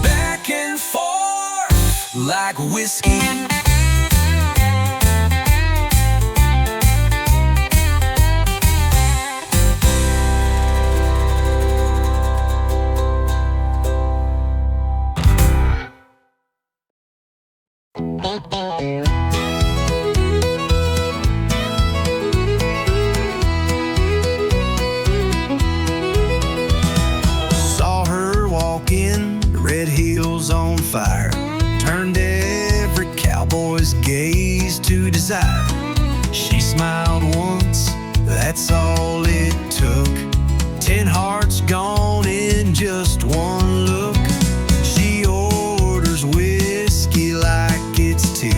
Back and forth like whiskey.
Saw her walk in, red heels on fire, turned every cowboy's gaze to desire. She smiled once, that's all it took. 10 hearts gone in just one look. She orders whiskey like it's tea,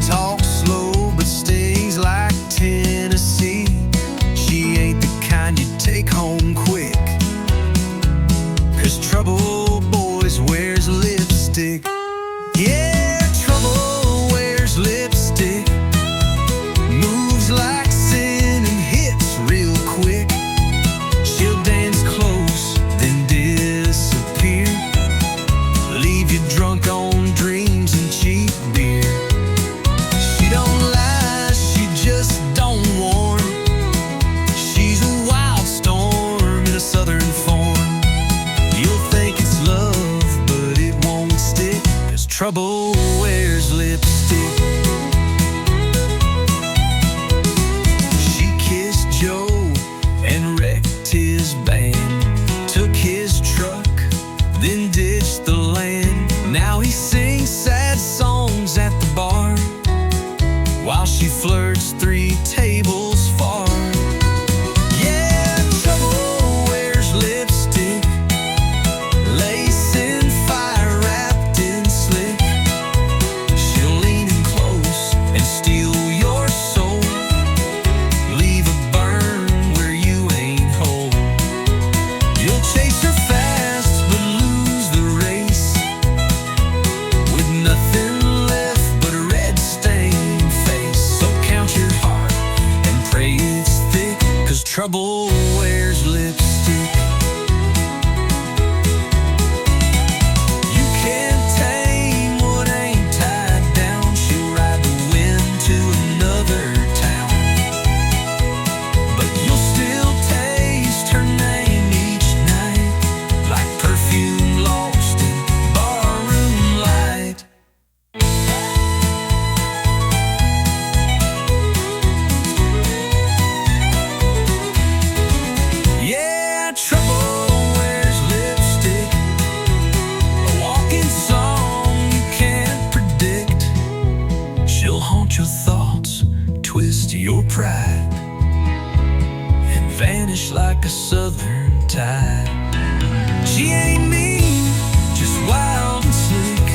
talks slow but stings like Tennessee. She ain't the kind you take home quick, 'cause trouble boys wears lipstick. Yeah, trouble wears lipstick, moves like sin and hits real quick. She'll dance close, then disappear, leave you drunk on dreams and cheap beer. She don't lie, she just don't warn. She's a wild storm in a southern form. You'll think it's love, but it won't stick, 'cause trouble wears lipstick. She kissed Joe and wrecked his band, took his truck, then ditched the land. Now he sings sad songs at the bar, while she flirts 3 tables far. Yeah, trouble wears lipstick, lace and fire wrapped in slick. She'll lean in close and steal your soul, leave a burn where you ain't whole. You'll chase her fast but lose the race, with nothing left but a red stained face. So count your heart and pray it's thick, 'cause trouble wears lipstick. You can't tame what ain't tied down. She'll ride the wind to another town, but you'll still taste her name each night, like perfume lost in barroom light. Yeah, trouble wears lipstick, a walking song you can't predict. She'll haunt your thoughts, twist your pride, and vanish like a southern tide. She ain't mean, just wild and slick.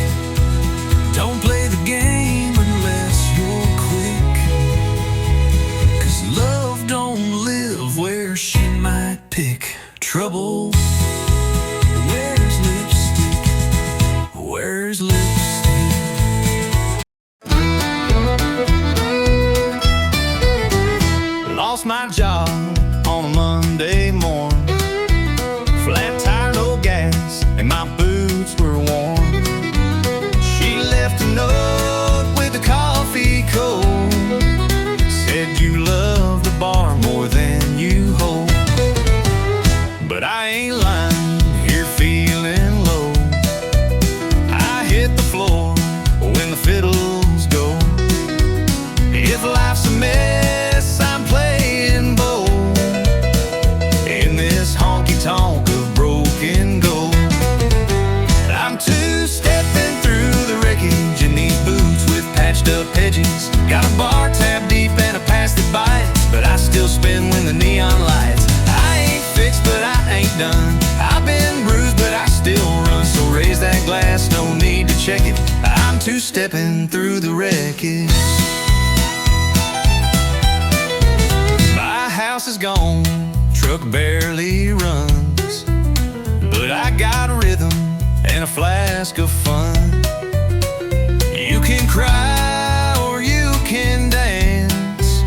Don't play the game unless you're quick, 'cause love don't live where she might pick. Trouble wears lipstick, wears lipstick.
lost my job on a Monday morn. Flat tire, no gas, and my boots were worn. She left a note with the coffee cold. Said you love the bar more than you hold. But I ain't lying, here feeling low. I hit the floor when the fiddles go. If life's a mess, I'm playing bold in this honky-tonk of broken gold. I'm two-stepping through the wreckage in these boots with patched-up edges. Got a bar tab deep and a pass that bites, but I still spin when the neon lights. I ain't fixed, but I ain't done. I've been bruised, but I still run. So raise that glass, no need to check it. I'm two-stepping through the wreckage. House is gone, truck barely runs, but I got a rhythm and a flask of fun. You can cry or you can dance,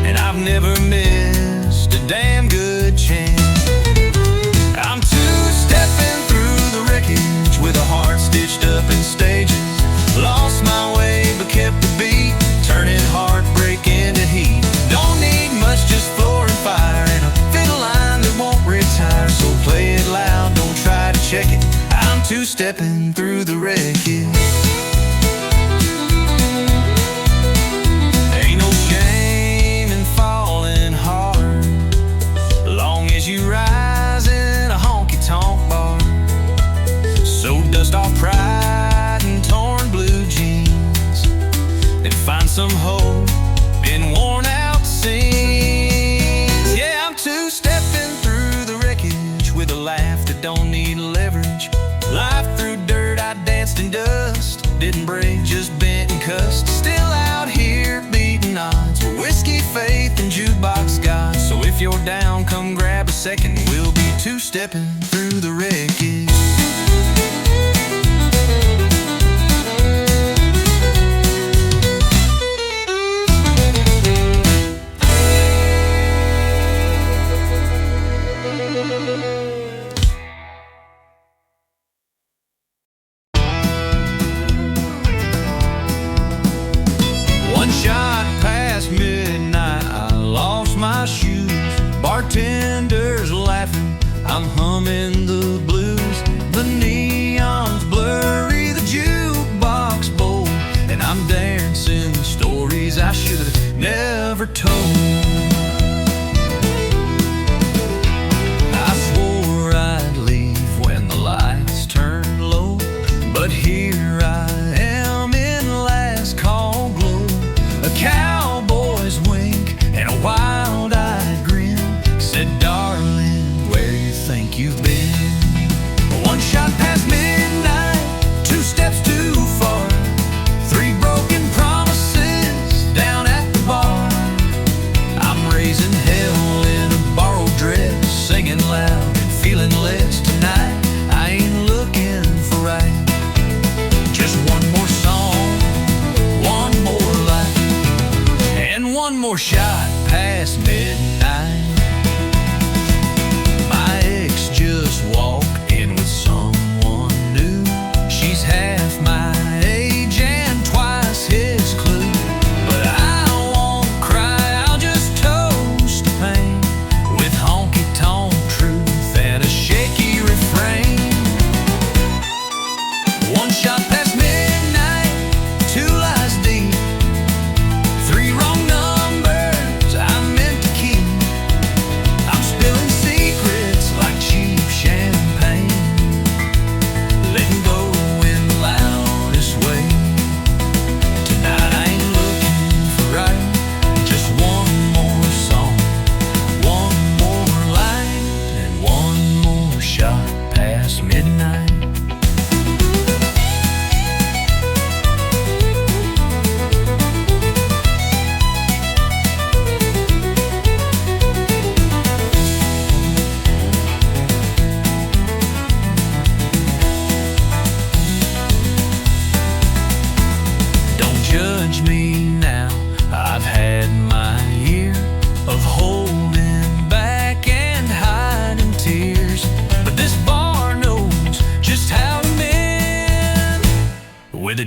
and I've never missed a damn good chance. I'm two-stepping through the wreckage with a heart stitched up in stages. Lost my way but kept the beat, turning heartbreak into heat. Don't need much, just floor and fire and a fiddle line that won't retire. So play it loud, don't try to check it. I'm two-stepping through the wreckage. Ain't no shame in falling hard, long as you rise in a honky-tonk bar. So dust off pride and torn blue jeans, and find some hope in worn-out scenes. Yeah, I'm two-stepping through the wreckage with a laugh that don't need leverage. Life through dirt, I danced in dust. Didn't break, just bent and cussed. Still out here beating odds with whiskey, faith, and jukebox God. So if you're down, come grab a second. We'll be two-stepping through the wreckage. One shot past midnight, I lost my shoes. Bartender's laughing, I'm humming the blues. The neon's blurry, the jukebox bold, and I'm dancing stories I should have never told. I swore I'd leave when the lights turned low, but here I am in last call glow. A cowboy's wink and a wild-eyed grin said, darling, where you think you've been? One shot past midnight, two steps too far, three broken promises down at the bar.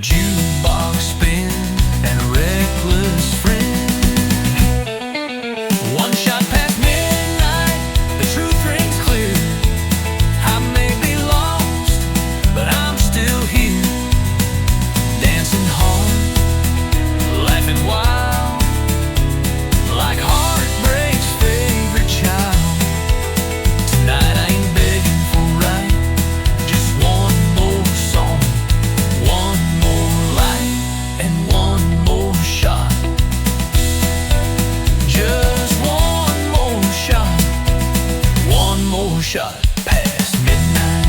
jukebox spin and a reckless friend. One shot past midnight, the truth rings clear. I may be lost, but I'm still here, dancing hard, laughing wild, like heartbreak's favorite child. Tonight I ain't begging for right, just one more song, one more light, and one more shot. Just one more shot, one more shot past midnight.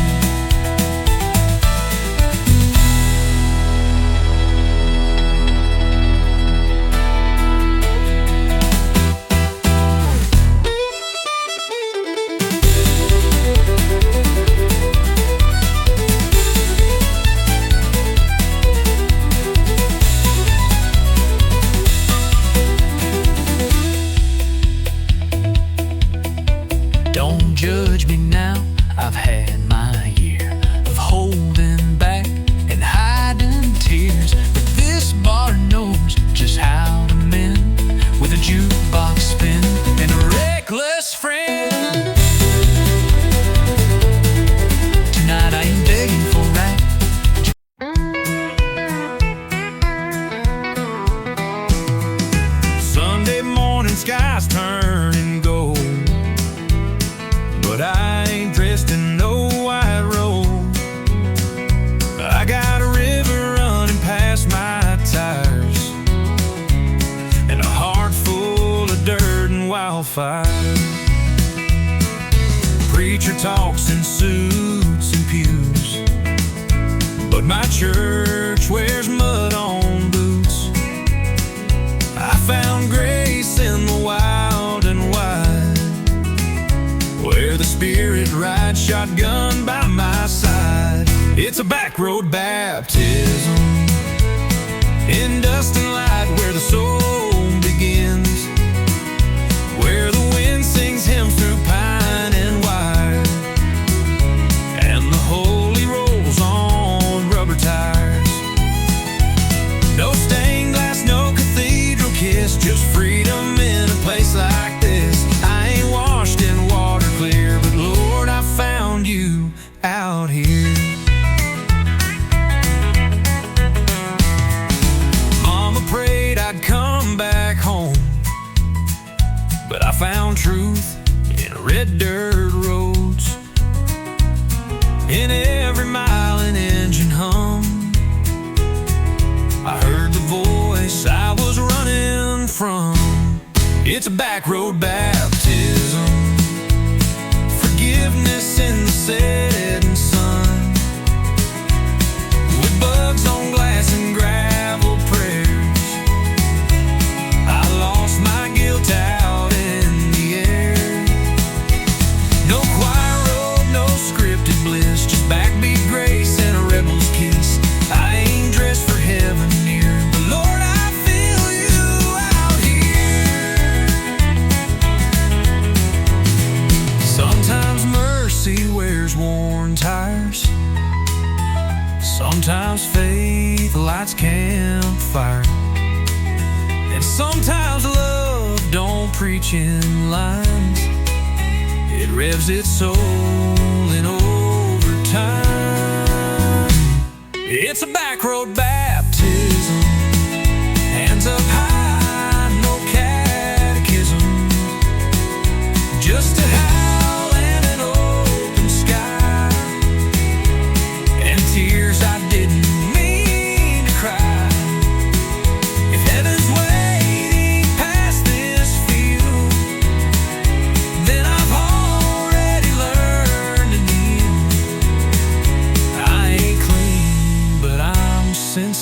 Don't judge me now, I've had my year of holding back and hiding tears, but this bar knows just how to mend with a jukebox spin and a reckless friend. Tonight I ain't begging for right.
Sunday morning skies turning gold, but I ain't dressed in no white robe. I got a river running past my tires and a heart full of dirt and wildfire. Preacher talks in suits and pews, but my church wears mud on boots. I found grace in the wild and wide, where the Spirit rides shotgun by my side. It's a back road baptism in dust and light, where the soul begins, where the wind sings hymns through pine and wire, and the holy rolls on rubber tires. No stained glass, no cathedral kiss, just freedom in a place like this. I ain't washed in water clear, but Lord, I found you out here. Mama prayed I'd come back home, but I found truth in red dirt roads, in every mile an engine hum. I heard the voice I was running from. It's a back road baptism, forgiveness in the setting sun, with bugs on glass and gravel prayers. I lost my guilt out in the air. No choir robe, no scripted bliss, just backbeat grace and a rebel's kiss. I ain't dressed for heaven near, but Lord, I feel you out here. Sometimes mercy wears worn tires, sometimes faith lights campfire, and sometimes love don't preach in lines. It revs its soul in overtime. It's a back road baptism, hands up high, no catechism, just a howl and an open sky, and tears I didn't mean to cry. If heaven's waiting past this field, then I've already learned to kneel. I ain't clean, but I'm sincere.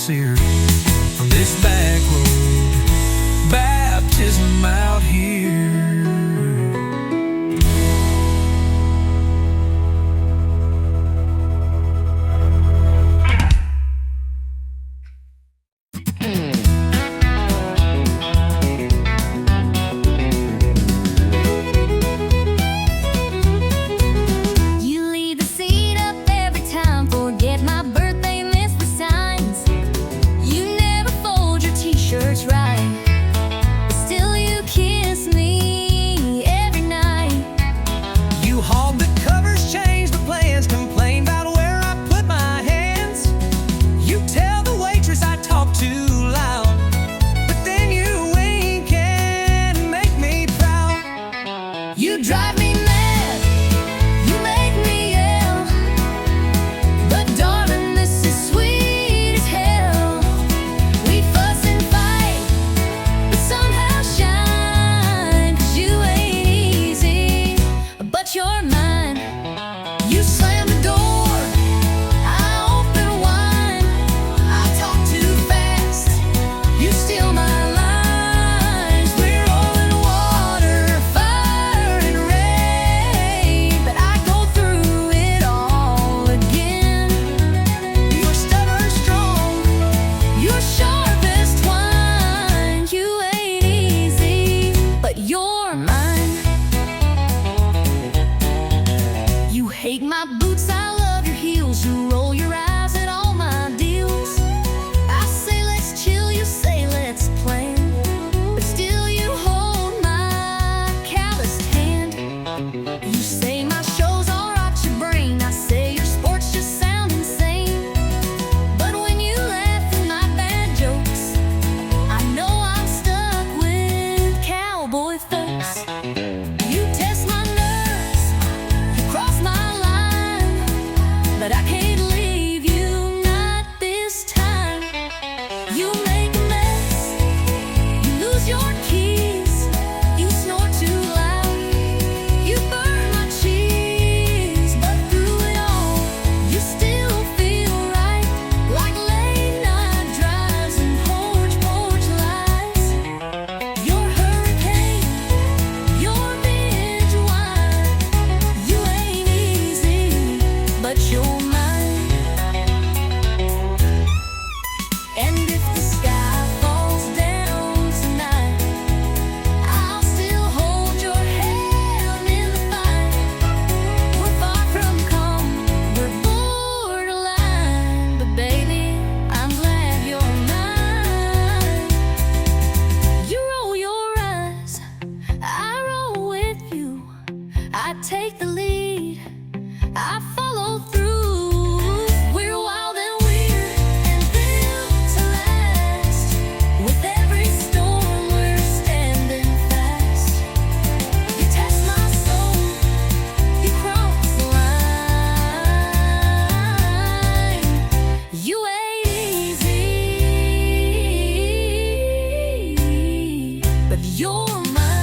You drive me mad, you make me yell, but darling, this is sweet as hell. We fuss and fight, but somehow shine, 'cause you ain't easy, but you're mine. You slam the door, I open wide. I talk too fast, you steal my lines. We're rolling water, fire and rain, but I go through it all again. You're stubborn strong, you're sharp as twine. You ain't easy, but you're mine. You hate my boots, I love your heels. You roll your eyes at all my deals. I say let's chill, you say let's plan, but still you hold my calloused hand. You say my shows all rot your brain. I say your sports just sound insane. But when you laugh at my bad jokes, I know I'm stuck with cowboy folks. You test my nerves, you cross my line, but I can't leave you, not this time. You make a mess, you lose your keys, you snore too loud, you burn my cheese, but through it all, you still feel right, like late night drives and porch lights. You're hurricane, you're binge wine. You ain't easy, but you're mine. And if the sky falls down tonight, I'll still hold your hand in the fight. We're far from calm, we're borderline, but baby, I'm glad you're mine. You roll your eyes, I roll with you. I take the lead, I follow through. We're wild and weird and built to last. With every storm, we're standing fast. You test my soul, you cross the line. You ain't easy, but you're mine.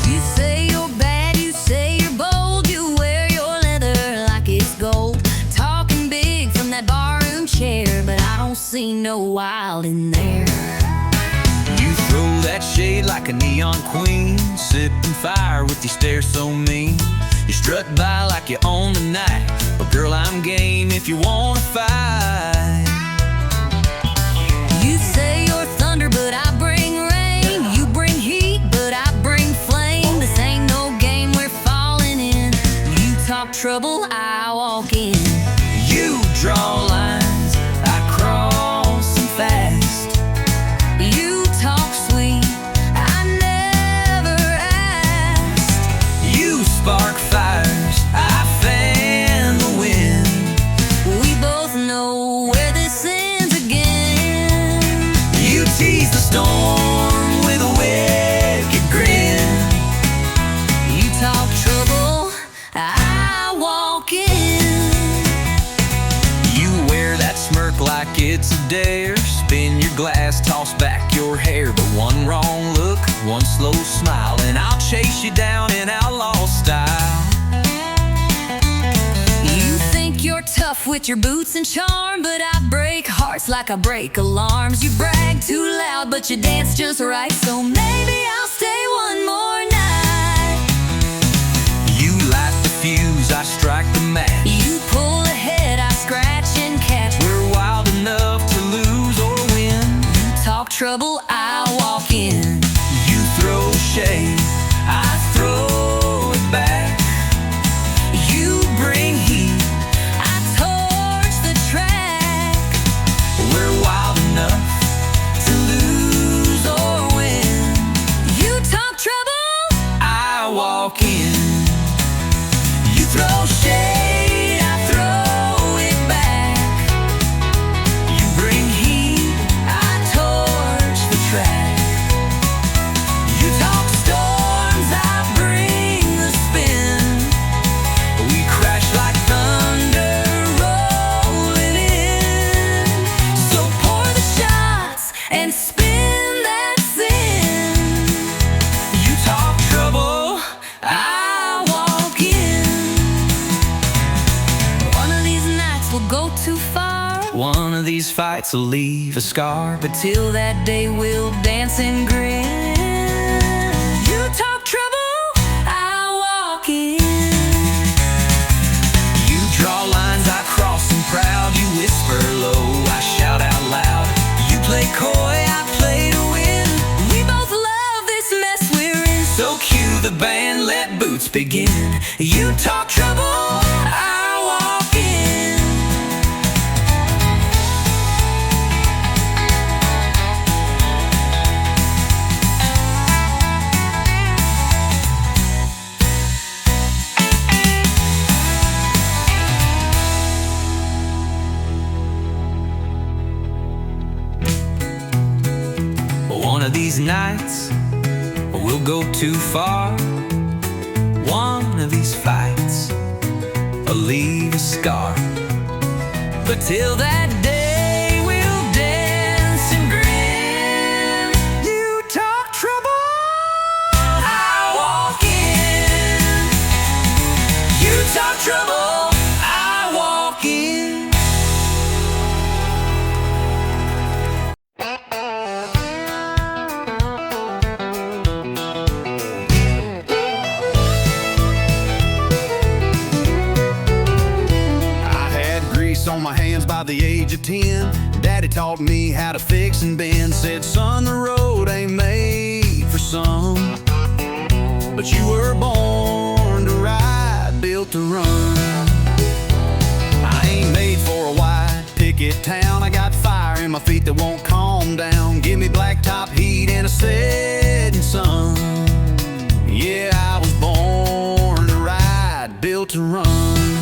You say you're bad, you say you're bold, you wear your leather like it's gold. Talking big from that barroom chair, but I don't see no wild in there.
You throw that shade like a neon queen, sipping fire with your stare so mean. You strut by like you own the night, but girl, I'm game if you wanna fight.
You say you're thunder, but I bring rain. You bring heat, but I bring flame. This ain't no game we're falling in. You talk trouble, I walk in.
You draw lines, I cross them fast.
You talk sweet, I never asked.
You spark fires, I fan the wind.
We both know where this ends again.
You tease the storm with a wicked grin.
You talk trouble, I walk in.
You wear that smirk like it's a dare. Spin your glass, toss back your hair. But one wrong look, one slow smile, and I'll chase you down in outlaw style.
You think you're tough with your boots and charm, but I break hearts like I break alarms. You brag too loud, but you dance just right, so maybe I'll stay one more night.
You light the fuse, I strike the match.
You pull ahead, I scratch and catch.
We're wild enough to lose or win.
Talk trouble, I walk in.
You throw shade, I throw it back. You bring heat,
I torch the track.
we're wild One of these fights will leave a scar, but till that day we'll dance and grin. You talk trouble, I walk in. You draw lines, I cross them proud. You whisper low, I shout out loud. You play coy, I play to win. We both love this mess we're in. So cue the band, let boots begin. You talk trouble, I walk in. One of these nights, we'll go too far. One of these fights will leave a scar, but till that day we'll dance and grin. You talk trouble, I walk in. You talk trouble, I walk in.
On my hands by the age of 10, Daddy taught me how to fix and bend. Said, son, the road ain't made for some, but you were born to ride, built to run. I ain't made for a wide picket town. I got fire in my feet that won't calm down. Give me blacktop heat and a setting sun. Yeah, I was born to ride, built to run.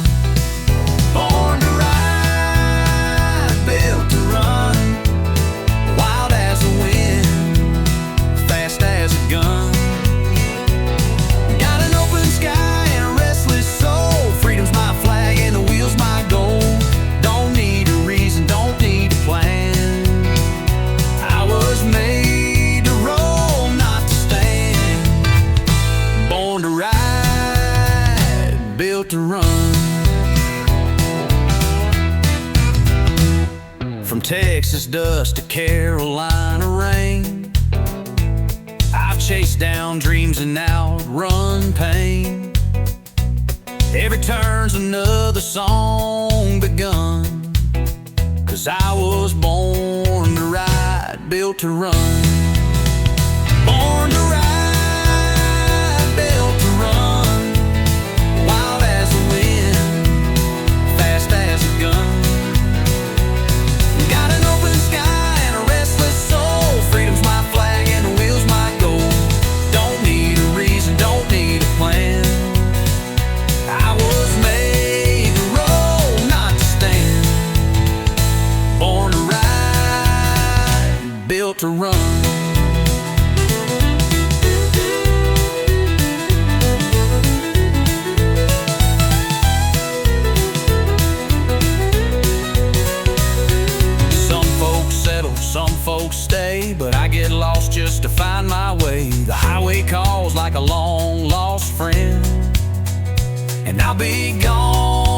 Born to ride, built to run. Wild as the wind, fast as a gun. Got an open sky and a restless soul. Freedom's my flag and the wheel's my goal. Don't need a reason, don't need a plan. I was made to roll, not to stand. Born to ride, built to run. From Texas dust to Carolina rain, I've chased down dreams and outrun pain. Every turn's another song begun, 'cause I was born to ride, built to run. Born to ride, built to run. Wild as the wind, fast as a gun. Got an open sky and a restless soul. Freedom's my flag and the wheel's my goal. Don't need a reason, don't need a plan. I was made to roll, not to stand. Born to ride, built to run. Some folks stay, but I get lost just to find my way. The highway calls like a long lost friend, and I'll be gone